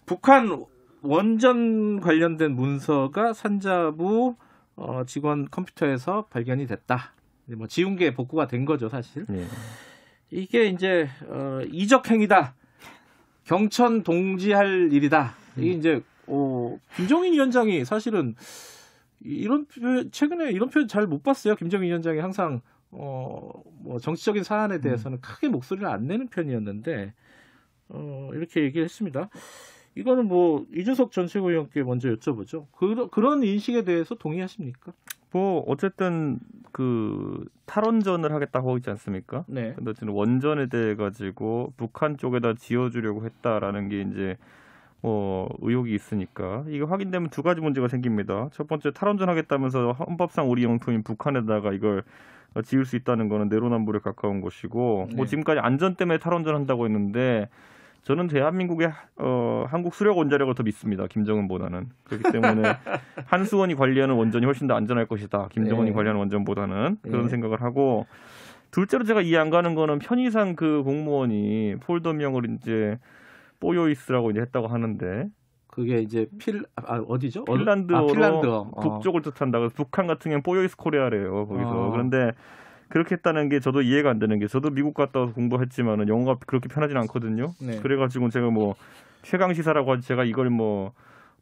북한 원전 관련된 문서가 산자부 직원 컴퓨터에서 발견이 됐다. 뭐 지운개 복구가 된 거죠, 사실. 네. 이게 이제 이적 행위다. 경천 동지할 일이다. 이게 이제 김정인 위원장이 사실은 이런 표현, 최근에 이런 표현 잘 못 봤어요. 김정인 위원장이 항상 뭐 정치적인 사안에 대해서는 크게 목소리를 안 내는 편이었는데 이렇게 얘기를 했습니다. 이거는 뭐 이준석 전 최고위원께 먼저 여쭤보죠. 그런 인식에 대해서 동의하십니까? 뭐 어쨌든 그 탈원전을 하겠다고 하고 있지 않습니까? 네. 근데 어쨌든 원전에 대해 가지고 북한 쪽에다 지어주려고 했다라는 게 이제 의혹이 있으니까 이게 확인되면 두 가지 문제가 생깁니다. 첫 번째, 탈원전 하겠다면서 헌법상 우리 영토인 북한에다가 이걸 지을 수 있다는 거는 내로남불에 가까운 것이고, 네. 뭐 지금까지 안전 때문에 탈원전 한다고 했는데 저는 대한민국의 한국 수력 원자력을 더 믿습니다. 김정은보다는. 그렇기 때문에 한수원이 관리하는 원전이 훨씬 더 안전할 것이다. 김정은이, 네. 관리하는 원전보다는 그런, 네. 생각을 하고, 둘째로 제가 이해 안 가는 거는 편의상 그 공무원이 폴더명을 이제 뽀요이스라고 이제 했다고 하는데, 그게 이제 어디죠? 핀란드어로 북쪽을 뜻한다. 그래서 북한 같은 경우는 뽀요이스 코리아래요. 거기서. 그런데 그렇게 했다는 게 저도 이해가 안 되는 게, 저도 미국 갔다 와서 공부했지만은 영어가 그렇게 편하진 않거든요. 네. 그래가지고 제가 뭐 최강 시사라고 하지 제가 이걸 뭐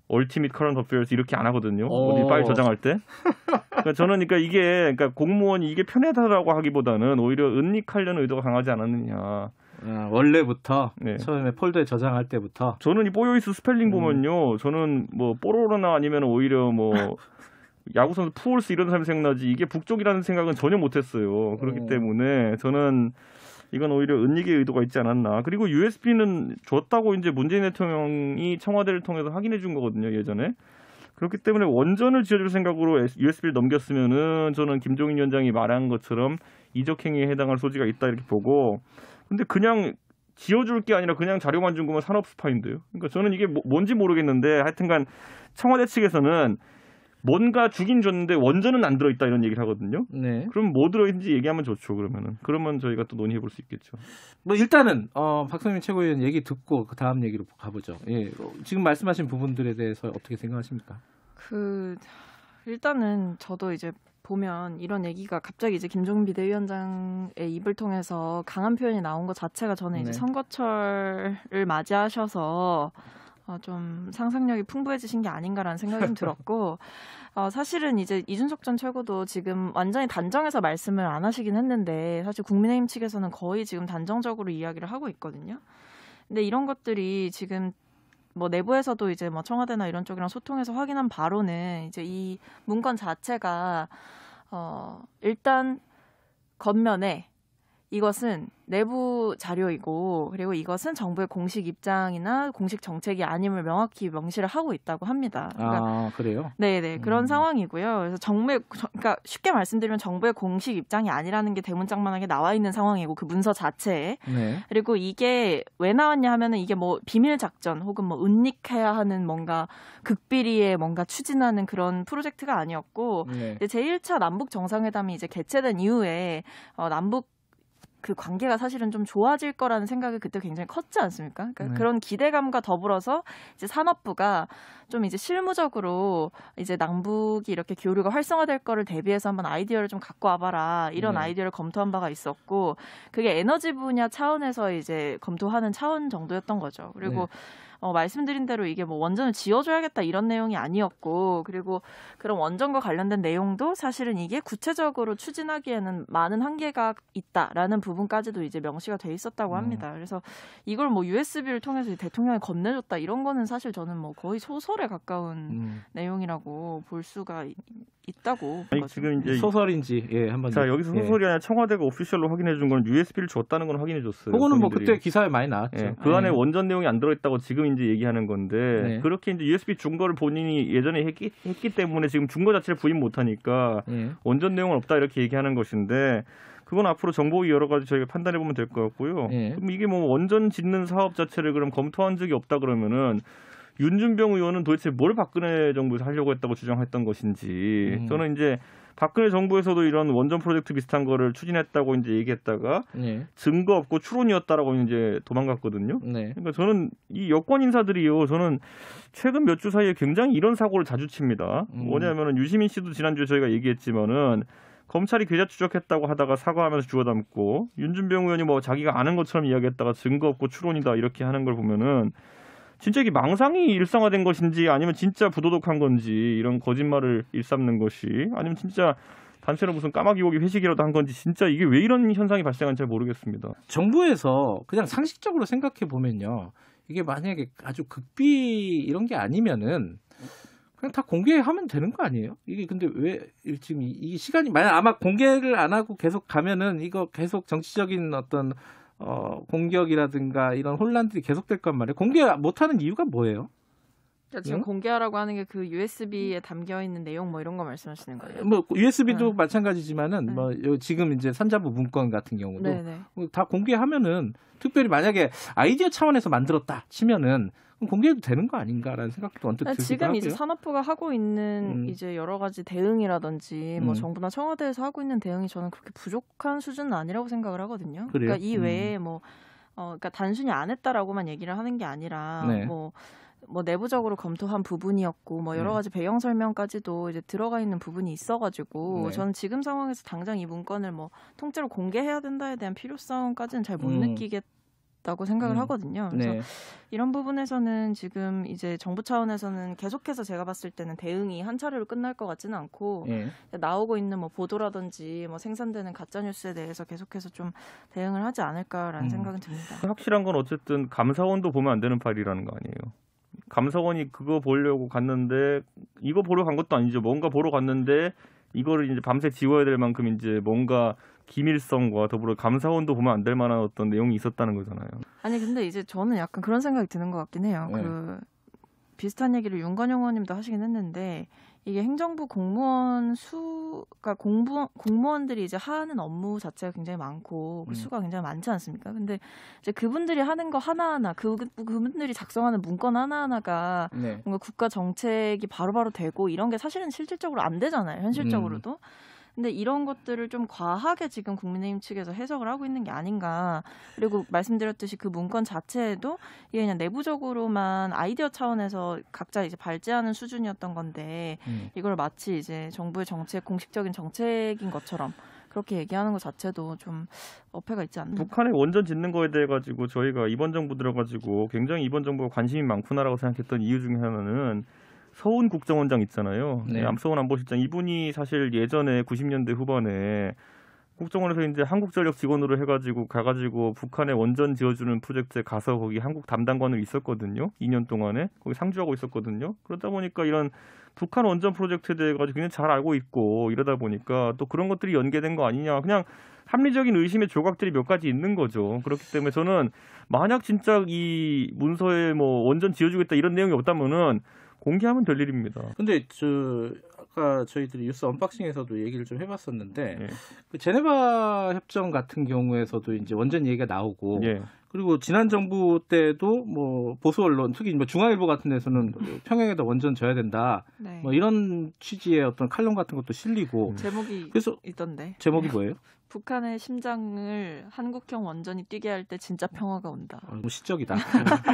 얼티밋 커런트 어페어스 이렇게 안 하거든요. 어디 파일 저장할 때. 그러니까 저는 그러니까 공무원이 이게 편하다라고 하기보다는 오히려 은닉하려는 의도가 강하지 않았느냐. 원래부터, 네. 처음에 폴더에 저장할 때부터. 저는 이 뽀요이스 스펠링 보면요, 저는 뭐 뽀로로나 아니면 오히려 뭐 야구선수 푸올스 이런 사람이 생각나지 이게 북쪽이라는 생각은 전혀 못했어요. 그렇기 때문에 저는 이건 오히려 은닉의 의도가 있지 않았나. 그리고 USB는 줬다고 이제 문재인 대통령이 청와대를 통해서 확인해 준 거거든요, 예전에. 그렇기 때문에 원전을 지어줄 생각으로 USB를 넘겼으면은 저는 김종인 위원장이 말한 것처럼 이적 행위에 해당할 소지가 있다 이렇게 보고, 근데 그냥 지어줄 게 아니라 그냥 자료만 준 거면 산업 스파인데요. 그러니까 저는 이게 뭔지 모르겠는데 하여튼간 청와대 측에서는 뭔가 주긴 줬는데 원전은 안 들어있다 이런 얘기를 하거든요. 네. 그럼 뭐 들어있는지 얘기하면 좋죠. 그러면 저희가 또 논의해 볼 수 있겠죠. 뭐 일단은 박성민 최고위원 얘기 듣고 그 다음 얘기로 가보죠. 예, 지금 말씀하신 부분들에 대해서 어떻게 생각하십니까? 일단은 저도 이제 보면 이런 얘기가 갑자기 이제 김종인 비대위원장의 입을 통해서 강한 표현이 나온 것 자체가 저는 이제, 네. 선거철을 맞이하셔서 좀 상상력이 풍부해지신 게 아닌가라는 생각이 좀 들었고, 사실은 이제 이준석 전 최고도 지금 완전히 단정해서 말씀을 안 하시긴 했는데 사실 국민의힘 측에서는 거의 지금 단정적으로 이야기를 하고 있거든요. 근데 이런 것들이 지금 뭐 내부에서도 이제 뭐 청와대나 이런 쪽이랑 소통해서 확인한 바로는 이제 이 문건 자체가 일단 겉면에 이것은 내부 자료이고, 그리고 이것은 정부의 공식 입장이나 공식 정책이 아님을 명확히 명시를 하고 있다고 합니다. 그러니까, 그래요? 네네, 그런 상황이고요. 그래서 그러니까 쉽게 말씀드리면 정부의 공식 입장이 아니라는 게 대문짝만하게 나와 있는 상황이고, 그 문서 자체에. 네. 그리고 이게 왜 나왔냐 하면은 이게 뭐 비밀 작전 혹은 뭐 은닉해야 하는 뭔가 극비리에 뭔가 추진하는 그런 프로젝트가 아니었고, 네. 제1차 남북 정상회담이 이제 개최된 이후에 남북 그 관계가 사실은 좀 좋아질 거라는 생각이 그때 굉장히 컸지 않습니까? 그러니까, 네. 그런 기대감과 더불어서 이제 산업부가 좀 이제 실무적으로 이제 남북이 이렇게 교류가 활성화될 거를 대비해서 한번 아이디어를 좀 갖고 와봐라, 이런, 네. 아이디어를 검토한 바가 있었고, 그게 에너지 분야 차원에서 이제 검토하는 차원 정도였던 거죠. 그리고, 네. 말씀드린 대로 이게 뭐 원전을 지어줘야겠다 이런 내용이 아니었고, 그리고 그런 원전과 관련된 내용도 사실은 이게 구체적으로 추진하기에는 많은 한계가 있다라는 부분까지도 이제 명시가 돼 있었다고 합니다. 그래서 이걸 뭐 USB를 통해서 대통령이 건네줬다 이런 거는 사실 저는 뭐 거의 소설에 가까운 내용이라고 볼 수가 있다고. 아니, 지금 이제 소설인지 한번. 자, 여기서 소설이 아니라 청와대가 오피셜로 확인해 준 건 USB를 줬다는 건 확인해 줬어요. 그거는 뭐 그때 기사에 많이 나왔죠. 그 안에 원전 내용이 안 들어있다고 지금 이제 얘기하는 건데, 네. 그렇게 이제 USB 준 거를 본인이 예전에 했기 때문에 지금 준 거 자체를 부인 못하니까, 네. 원전 내용은 없다 이렇게 얘기하는 것인데, 그건 앞으로 정보위 여러 가지 저희가 판단해 보면 될 것 같고요. 네. 그럼 이게 뭐 원전 짓는 사업 자체를 그럼 검토한 적이 없다 그러면은 윤준병 의원은 도대체 뭘 박근혜 정부에서 하려고 했다고 주장했던 것인지, 저는 이제 박근혜 정부에서도 이런 원전 프로젝트 비슷한 거를 추진했다고 이제 얘기했다가 증거 없고 추론이었다라고 이제 도망갔거든요. 그러니까 저는 이 여권 인사들이요, 저는 최근 몇 주 사이에 굉장히 이런 사고를 자주 칩니다. 뭐냐면은 유시민 씨도 지난주에 저희가 얘기했지만은 검찰이 계좌 추적했다고 하다가 사과하면서 주워 담고, 윤준병 의원이 뭐 자기가 아는 것처럼 이야기했다가 증거 없고 추론이다 이렇게 하는 걸 보면은 진짜 이게 망상이 일상화된 것인지 아니면 진짜 부도덕한 건지, 이런 거짓말을 일삼는 것이 아니면 진짜 단체로 무슨 까마귀 보기 회식이라도 한 건지, 진짜 이게 왜 이런 현상이 발생한지 잘 모르겠습니다. 정부에서 그냥 상식적으로 생각해 보면요, 이게 만약에 아주 극비 이런 게 아니면은 그냥 다 공개하면 되는 거 아니에요? 이게 근데 왜 지금 이 시간이, 만약 아마 공개를 안 하고 계속 가면은 이거 계속 정치적인 어떤 공격이라든가 이런 혼란들이 계속될 건 말이에요. 공개 못하는 이유가 뭐예요? 그러니까 지금 공개하라고 하는 게 그 USB에 담겨 있는 내용 뭐 이런 거 말씀하시는 거예요? 뭐 USB도 마찬가지지만은 뭐 지금 이제 산자부 문건 같은 경우도 다 공개하면은, 특별히 만약에 아이디어 차원에서 만들었다 치면은 공개해도 되는 거 아닌가라는 생각도 언뜻 들기도 지금 하고요. 이제 산업부가 하고 있는 이제 여러 가지 대응이라든지 뭐 정부나 청와대에서 하고 있는 대응이 저는 그렇게 부족한 수준은 아니라고 생각을 하거든요. 그래요? 그러니까 이 외에 그러니까 단순히 안 했다라고만 얘기를 하는 게 아니라 뭐 내부적으로 검토한 부분이었고 뭐 여러 가지 배경 설명까지도 이제 들어가 있는 부분이 있어가지고 저는 지금 상황에서 당장 이 문건을 뭐 통째로 공개해야 된다에 대한 필요성까지는 잘 못 느끼겠다고 생각을 하거든요. 그래서 이런 부분에서는 지금 이제 정부 차원에서는 계속해서 제가 봤을 때는 대응이 한 차례로 끝날 것 같지는 않고 나오고 있는 뭐 보도라든지 뭐 생산되는 가짜 뉴스에 대해서 계속해서 좀 대응을 하지 않을까라는 생각은 듭니다. 확실한 건 어쨌든 감사원도 보면 안 되는 파일이라는 거 아니에요. 감사원이 그거 보려고 갔는데, 이거 보러 간 것도 아니죠. 뭔가 보러 갔는데 이거를 이제 밤새 지워야 될 만큼 이제 뭔가 기밀성과 더불어 감사원도 보면 안 될 만한 어떤 내용이 있었다는 거잖아요. 아니 근데 이제 저는 약간 그런 생각이 드는 것 같긴 해요. 그 비슷한 얘기를 윤건영 의원님도 하시긴 했는데, 이게 행정부 공무원 수가 공무원들이 이제 하는 업무 자체가 굉장히 많고 그 수가 굉장히 많지 않습니까? 근데 이제 그분들이 하는 거 하나하나, 그분들이 작성하는 문건 하나하나가 뭔가 국가 정책이 바로바로 되고 이런 게 사실은 실질적으로 안 되잖아요. 현실적으로도. 근데 이런 것들을 좀 과하게 지금 국민의힘 측에서 해석을 하고 있는 게 아닌가. 그리고 말씀드렸듯이 그 문건 자체에도 이게 그냥 내부적으로만 아이디어 차원에서 각자 이제 발제하는 수준이었던 건데 이걸 마치 이제 정부의 정책, 공식적인 정책인 것처럼 그렇게 얘기하는 것 자체도 좀 어폐가 있지 않나. 북한에 원전 짓는 거에 대해 가지고 저희가 이번 정부 들어가지고 굉장히 이번 정부가 관심이 많구나라고 생각했던 이유 중에 하나는 서훈 국정원장 있잖아요. 서훈 안보실장, 이분이 사실 예전에 90년대 후반에 국정원에서 이제 한국전력 직원으로 해가지고 가가지고 북한에 원전 지어주는 프로젝트에 가서 거기 한국 담당관으로 있었거든요. 2년 동안에 거기 상주하고 있었거든요. 그러다 보니까 이런 북한 원전 프로젝트에 대해 가지고 굉장히 잘 알고 있고, 이러다 보니까 또 그런 것들이 연계된 거 아니냐, 그냥 합리적인 의심의 조각들이 몇 가지 있는 거죠. 그렇기 때문에 저는 만약 진짜 이 문서에 뭐 원전 지어주겠다 이런 내용이 없다면은 공개하면 될 일입니다. 근데 아까 저희들이 뉴스 언박싱에서도 얘기를 좀 해봤었는데 그 제네바 협정 같은 경우에서도 이제 원전 얘기가 나오고 그리고 지난 정부 때도 뭐 보수 언론, 특히 뭐 중앙일보 같은 데서는 평양에다 원전 져야 된다, 뭐 이런 취지의 어떤 칼럼 같은 것도 실리고 제목이 있던데. 제목이 뭐예요? 북한의 심장을 한국형 원전이 뛰게 할 때 진짜 평화가 온다. 너무 시적이다.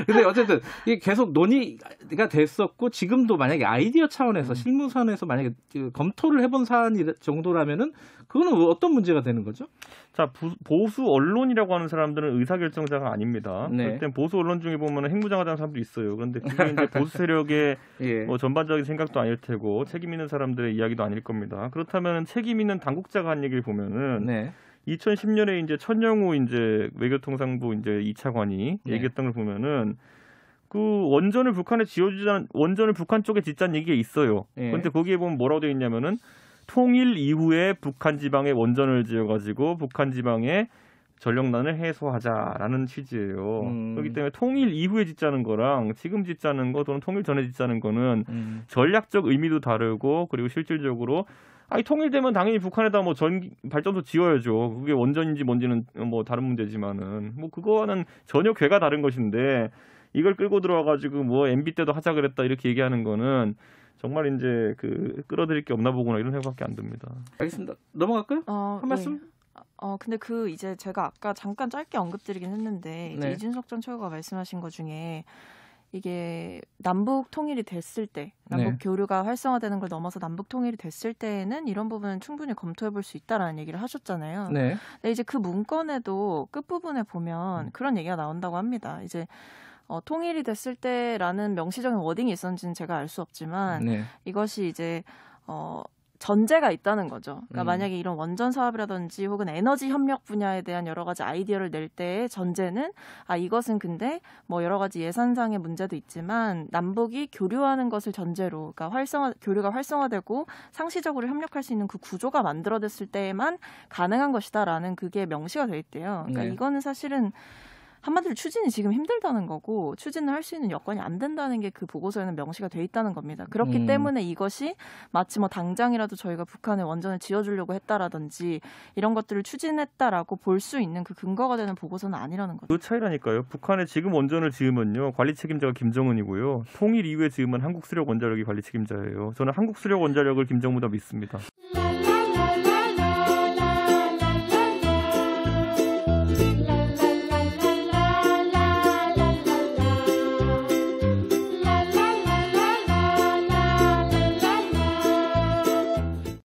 근데 어쨌든 이게 계속 논의가 됐었고, 지금도 만약에 아이디어 차원에서 실무선에서 만약에 검토를 해본 사안 정도라면은 그거는 어떤 문제가 되는 거죠? 자, 보수 언론이라고 하는 사람들은 의사결정자가 아닙니다. 그럴 땐 보수 언론 중에 보면 핵무장하자는 사람도 있어요. 그런데 그게 이제 보수 세력의 뭐 전반적인 생각도 아닐 테고 책임 있는 사람들의 이야기도 아닐 겁니다. 그렇다면 책임 있는 당국자가 한 얘기를 보면은 2010년에 이제 천영우 이제 외교통상부 이제 2차관이 얘기했던 걸 보면은 그 원전을 북한에 지어주자는, 원전을 북한 쪽에 짓자는 얘기가 있어요. 그런데 거기에 보면 뭐라고 되어 있냐면은 통일 이후에 북한 지방에 원전을 지어가지고 북한 지방에 전력난을 해소하자라는 취지예요. 그렇기 때문에 통일 이후에 짓자는 거랑 지금 짓자는 거 또는 통일 전에 짓자는 거는 전략적 의미도 다르고, 그리고 실질적으로 통일되면 당연히 북한에다 뭐 전 발전소 지어야죠. 그게 원전인지 뭔지는 뭐 다른 문제지만은 뭐 그거와는 전혀 궤가 다른 것인데, 이걸 끌고 들어와가지고 뭐 MB 때도 하자 그랬다 이렇게 얘기하는 거는 정말 이제 그 끌어들일 게 없나 보구나 이런 생각밖에 안 듭니다. 알겠습니다. 넘어갈까요? 한 말씀? 근데 이제 제가 아까 잠깐 짧게 언급드리긴 했는데 이제 네. 이준석 전 최고가 말씀하신 것 중에 이게 남북 통일이 됐을 때, 남북 교류가 활성화되는 걸 넘어서 남북 통일이 됐을 때에는 이런 부분은 충분히 검토해볼 수 있다라는 얘기를 하셨잖아요. 네. 근데 이제 그 문건에도 끝부분에 보면 그런 얘기가 나온다고 합니다. 이제 통일이 됐을 때라는 명시적인 워딩이 있었는지는 제가 알 수 없지만 이것이 이제 전제가 있다는 거죠. 그러니까 만약에 이런 원전 사업이라든지 혹은 에너지 협력 분야에 대한 여러 가지 아이디어를 낼 때의 전제는 이것은 근데 뭐 여러 가지 예산상의 문제도 있지만 남북이 교류하는 것을 전제로 그러니까 교류가 활성화되고 상시적으로 협력할 수 있는 그 구조가 만들어졌을 때에만 가능한 것이다라는 그게 명시가 돼 있대요. 그러니까 이거는 사실은 한마디로 추진이 지금 힘들다는 거고 추진을 할 수 있는 여건이 안 된다는 게 그 보고서에는 명시가 돼 있다는 겁니다. 그렇기 때문에 이것이 마치 뭐 당장이라도 저희가 북한에 원전을 지어주려고 했다라든지 이런 것들을 추진했다라고 볼 수 있는 그 근거가 되는 보고서는 아니라는 거죠. 그 차이라니까요. 북한에 지금 원전을 지으면요. 관리 책임자가 김정은이고요. 통일 이후에 지으면 한국수력원자력이 관리 책임자예요. 저는 한국수력원자력을 김정은보다 믿습니다.